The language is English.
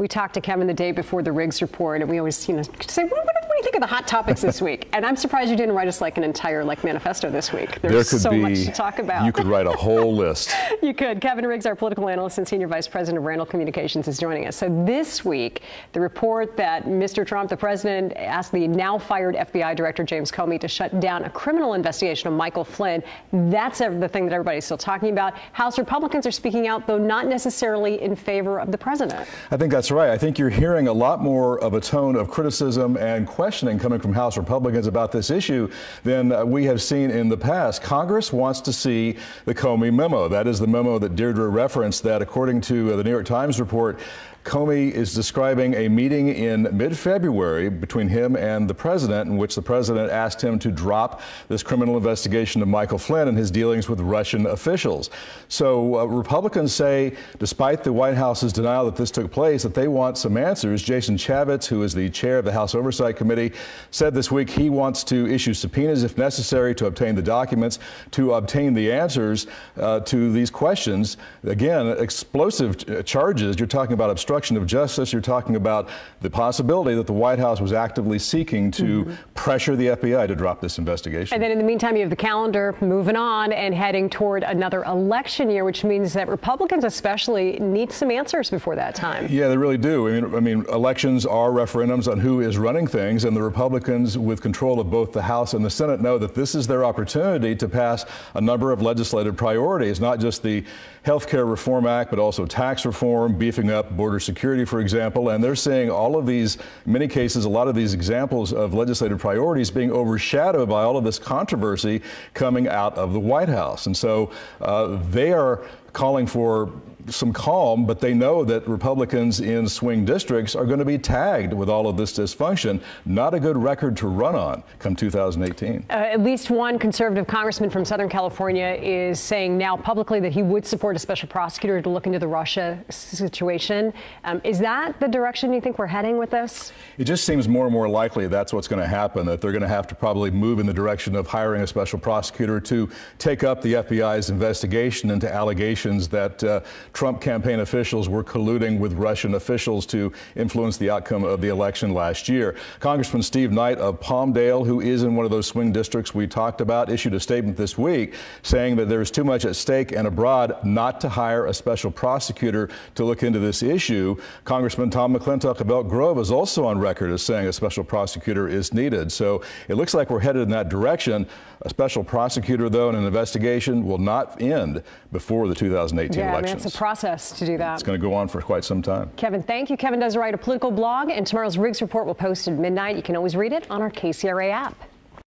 We talked to Kevin the day before the Riggs report, and we always, say, what do you think of the hot topics this week? And I'm surprised you didn't write us like an entire manifesto this week. There's so much to talk about. You could write a whole list. You could. Kevin Riggs, our political analyst and senior vice president of Randall Communications, is joining us. So this week, the report that Mr. Trump, the president, asked the now fired FBI director James Comey to shut down a criminal investigation of Michael Flynn. That's the thing that everybody's still talking about. House Republicans are speaking out, though not necessarily in favor of the president. I think that's right. I think you're hearing a lot more of a tone of criticism and questioning coming from House Republicans about this issue than we have seen in the past. Congress wants to see the Comey memo. That is the memo that Deirdre referenced, that according to the New York Times report, Comey is describing a meeting in mid-February between him and the president, in which the president asked him to drop this criminal investigation of Michael Flynn and his dealings with Russian officials. So Republicans say, despite the White House's denial that this took place, that they want some answers. Jason Chaffetz, who is the chair of the House Oversight Committee, said this week he wants to issue subpoenas if necessary to obtain the documents, to obtain the answers to these questions. Again, explosive charges. You're talking about obstruction of justice. You're talking about the possibility that the White House was actively seeking to pressure the FBI to drop this investigation. And then in the meantime, you have the calendar moving on and heading toward another election year, which means that Republicans especially need some answers before that time. Yeah, they really do. I mean, elections are referendums on who is running things, and the Republicans with control of both the House and the Senate know that this is their opportunity to pass a number of legislative priorities, not just the Health Care Reform Act, but also tax reform, beefing up border security, for example. And they're seeing all of these, in many cases, a lot of these examples of legislative priorities being overshadowed by all of this controversy coming out of the White House. And so they are calling for some calm, but they know that Republicans in swing districts are going to be tagged with all of this dysfunction. Not a good record to run on come 2018. At least one conservative congressman from Southern California is saying now publicly that he would support a special prosecutor to look into the Russia situation. Is that the direction you think we're heading with this? It just seems more and more likely that's what's going to happen, that they're going to have to probably move in the direction of hiring a special prosecutor to take up the FBI's investigation into allegations that Trump campaign officials were colluding with Russian officials to influence the outcome of the election last year. Congressman Steve Knight of Palmdale, who is in one of those swing districts we talked about, issued a statement this week saying that there is too much at stake and abroad not to hire a special prosecutor to look into this issue. Congressman Tom McClintock of Elk Grove is also on record as saying a special prosecutor is needed. So it looks like we're headed in that direction. A special prosecutor, though, and an investigation will not end before the 2018 elections. I mean, it's a process to do that. It's going to go on for quite some time. Kevin, thank you. Kevin does write a political blog, and tomorrow's Riggs report will post at midnight. You can always read it on our KCRA app.